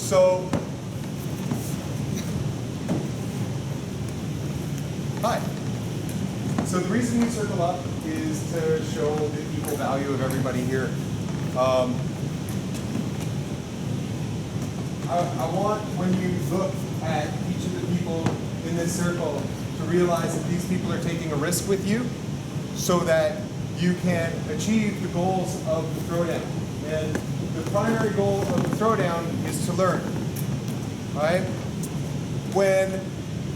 So, hi. So the reason we circle up is to show the equal value of everybody here. I want, when you look at each of the people in this circle, to realize that these people are taking a risk with you so that you can achieve the goals of the throwdown. And the primary goal of the throwdown is to learn, right? When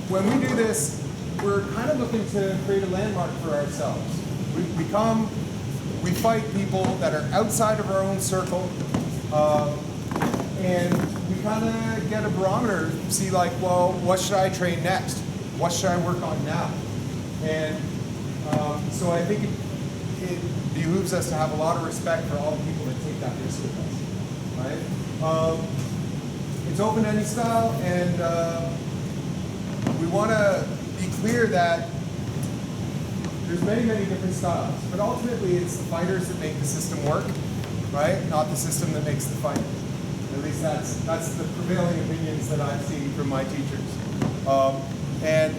we do this, we're kind of looking to create a landmark for ourselves. We fight people that are outside of our own circle, and we kind of get a barometer, see like, well, what should I train next? What should I work on now? And so I think it behooves us to have a lot of respect for all the people that take that risk with us, right? It's open to any style, and we want to be clear that there's many, many different styles, but ultimately it's the fighters that make the system work, right? Not the system that makes the fighters. At least that's the prevailing opinions that I've seen from my teachers. And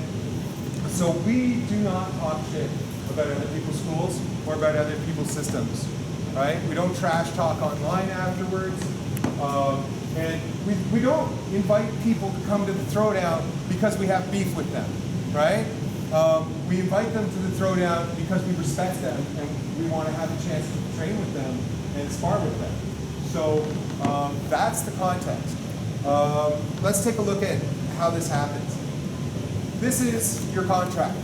so we do not talk shit about other people's schools or about other people's systems, right? We don't trash talk online afterwards. And we don't invite people to come to the throwdown because we have beef with them, right? We invite them to the throwdown because we respect them and we want to have a chance to train with them and spar with them. So that's the context. Let's take a look at how this happens. This is your contract.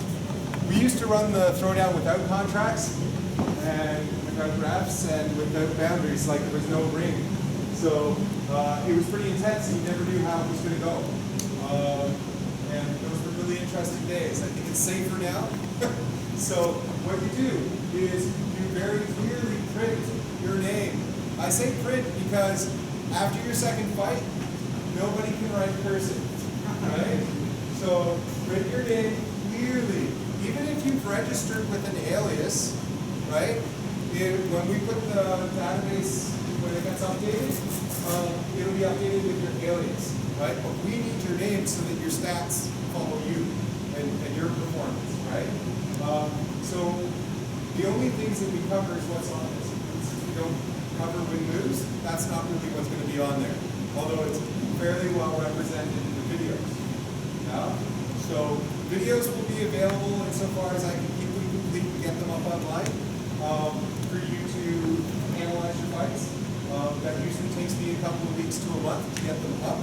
We used to run the throwdown without contracts and without refs and without boundaries, like there was no ring. So it was pretty intense and you never knew how it was going to go. And those were really interesting days. I think it's safer now. So what you do is you very clearly print your name. I say print because after your second fight, nobody can write cursive, right? So print your name clearly. Even if you've registered with an alias, right? When we put the database, when it gets updated, it'll be updated with your alias, right? But we need your name so that your stats follow you and your performance, right? So the only things that we cover is what's on this. Since we don't cover win-lose, that's not really what's going to be on there, although it's fairly well represented in the videos. Yeah? So videos will be available insofar as I can keep them complete and get them up online for you to analyze your fights. That usually takes me a couple of weeks to a month to get them up.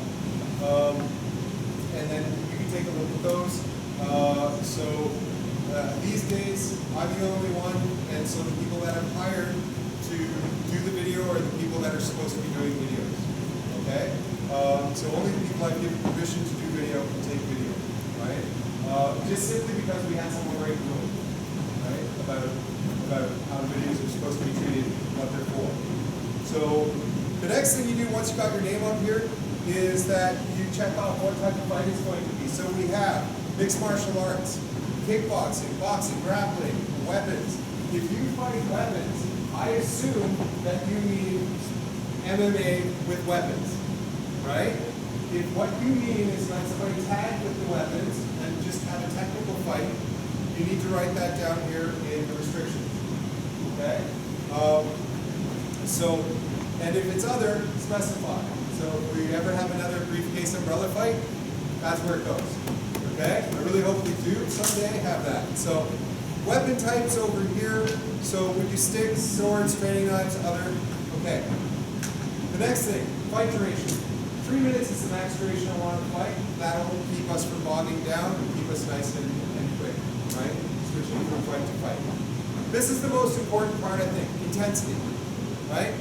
And then you can take a look at those. These days, I'm the only one, and so the people that I've hired to do the video are the people that are supposed to be doing videos. Okay? So only the people I've given permission to do video can take video, right? Just simply because we had someone write the rule, right? About how the videos are supposed to be treated, what they're for. So the next thing you do once you got your name up here is that you check off what type of fight it's going to be. So we have mixed martial arts, kickboxing, boxing, grappling, weapons. If you fight weapons, I assume that you mean MMA with weapons, right? If what you mean is let somebody tag with the weapons and just have a technical fight, you need to write that down here in the restrictions, okay? And if it's other, specify. So if we ever have another briefcase umbrella fight, that's where it goes, okay? I really hope we do someday have that. So weapon types over here. So would you sticks, swords, training knives, other? Okay. The next thing, fight duration. 3 minutes is the max duration I want to fight. That'll keep us from bogging down and keep us nice and quick, right? Switching from fight to fight. This is the most important part, I think, intensity, right?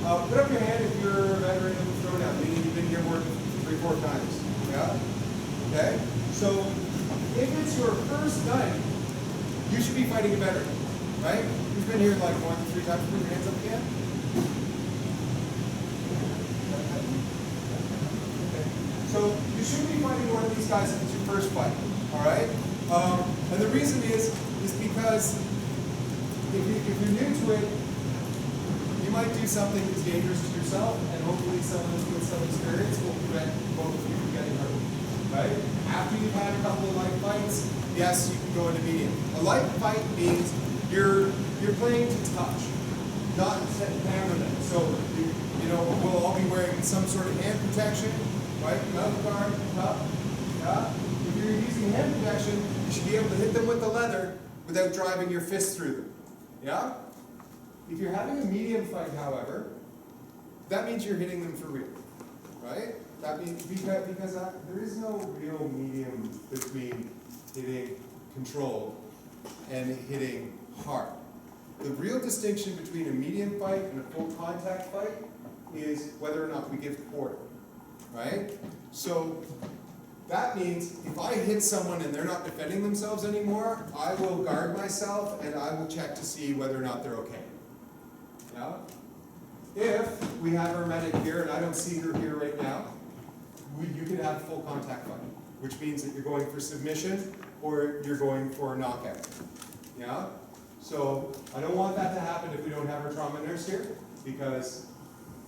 Put up your hand if you're a veteran of the throwdown, meaning you've been here more than 3 or 4 times. Yeah? Okay? So if it's your first night, you should be fighting a veteran, right? You've been here like more than 3 times. Put your hands up again. Okay. So you should be fighting one of these guys if it's your first fight, all right? And the reason is because if you're new to it, you might do something that's dangerous to yourself, and hopefully someone with some experience will prevent both of you from getting hurt. Right? After you've had a couple of light fights, yes, you can go into medium. A light fight means you're playing to touch, not to hammer them. So we'll all be wearing some sort of hand protection, right? Mouth guard, cup. Yeah? If you're using hand protection, you should be able to hit them with the leather without driving your fist through them. Yeah? If you're having a medium fight, however, that means you're hitting them for real, right? That means because there is no real medium between hitting controlled and hitting hard. The real distinction between a medium fight and a full contact fight is whether or not we give quarter, right? So that means if I hit someone and they're not defending themselves anymore, I will guard myself and I will check to see whether or not they're okay. Yeah? If we have our medic here, and I don't see her here right now, you could have full contact fight, which means that you're going for submission or you're going for a knockout. Yeah? So I don't want that to happen if we don't have our trauma nurse here, because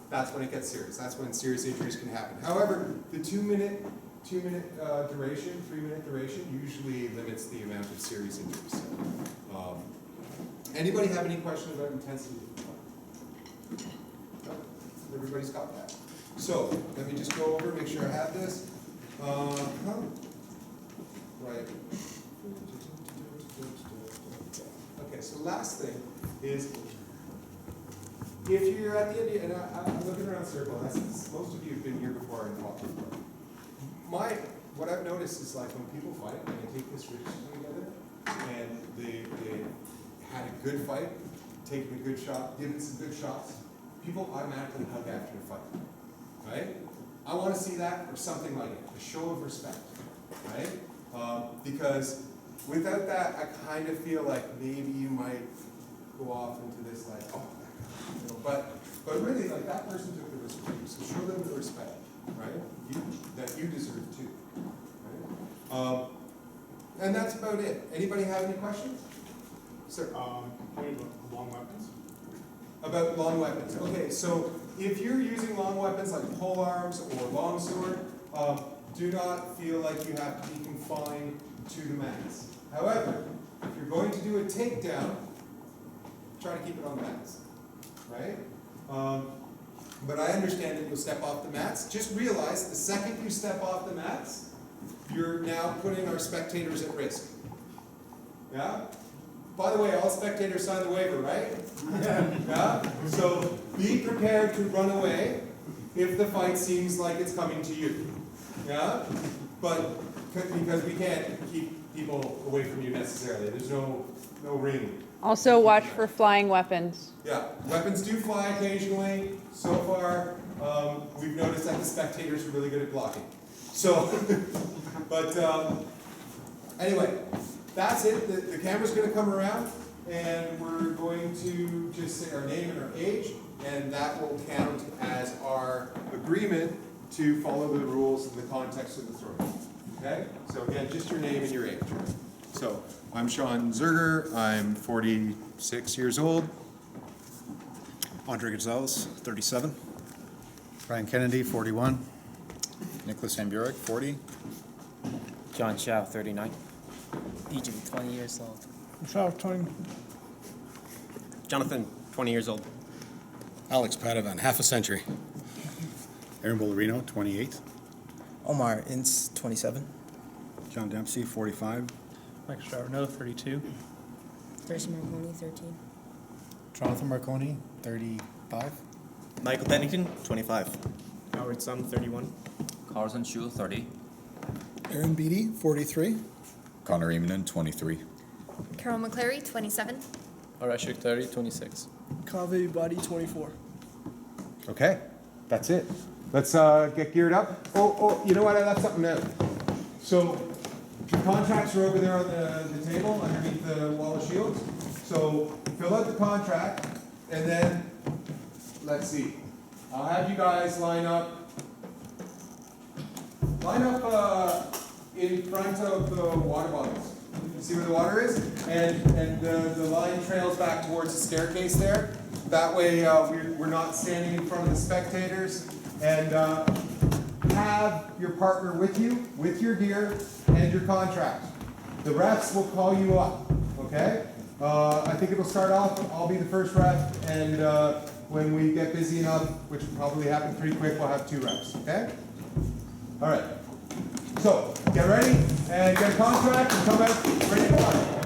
that's when it gets serious. That's when serious injuries can happen. However, the 2 minute duration, 3 minute duration usually limits the amount of serious injuries. Anybody have any question about intensity? No? Everybody's got that. So let me just go over, make sure I have this. Right. Okay, so last thing is, if you're at the end, and I'm looking around the circle, most of you have been here before and talked before. What I've noticed is like when people fight, and they take this tradition together, and they had a good fight, taken a good shot, given some good shots, people automatically hug after the fight, right? I want to see that or something like it, a show of respect, right? Because without that, I kind of feel like maybe you might go off into this like, oh, but really, like that person took the risk for you, so show them the respect, right? That you deserve too, right? And that's about it. Anybody have any questions? Sir? Long weapons? About long weapons. Okay, so if you're using long weapons like pole arms or longsword, do not feel like you have to be confined to the mats. However, if you're going to do a takedown, try to keep it on the mats, right? But I understand that you'll step off the mats. Just realize the second you step off the mats, you're now putting our spectators at risk. Yeah? By the way, all spectators sign the waiver, right? Yeah? So be prepared to run away if the fight seems like it's coming to you. Yeah? But because we can't keep people away from you necessarily. There's no ring. Also watch for flying weapons. Yeah, weapons do fly occasionally. So far, we've noticed that the spectators are really good at blocking. So, but anyway, that's it. The camera's going to come around, and we're going to just say our name and our age, and that will count as our agreement to follow the rules in the context of the throw. Okay? So again, just your name and your age. So, I'm Sean Zerger. I'm 46 years old. Andre Gonzalez, 37. Brian Kennedy, 41. Nicholas Van Buren, 40. John Chow, 39. EJ, 20 years old. Michelle, 20. Jonathan, 20 years old. Alex Padovan, half a century. Aaron Bollerino, 28. Omar Ince, 27. John Dempsey, 45. Mike Stravino, 32. Darcy Marconi, 13. Jonathan Marconi, 35. Michael Pennington, 25. Howard Sum, 31. Carlson Shu, 30. Aaron Beatty, 43. Connor Eamon, 23. Carol McClary, 27. Arash Ikhtari, 26. Kaveh Badi, 24. Okay, that's it. Let's get geared up. Oh, you know what? I left something out. So the contracts are over there on the table underneath the wall of shields. So fill out the contract, and then let's see. I'll have you guys line up in front of the water bottles. You see where the water is? And the line trails back towards the staircase there. that way we're not standing in front of the spectators. And have your partner with you, with your gear and your contract. The refs will call you up, okay? I think it'll start off, I'll be the first ref, and when we get busy enough, which will probably happen pretty quick, we'll have 2 refs, okay? All right. So, get ready and get a contract and come out ready to fight.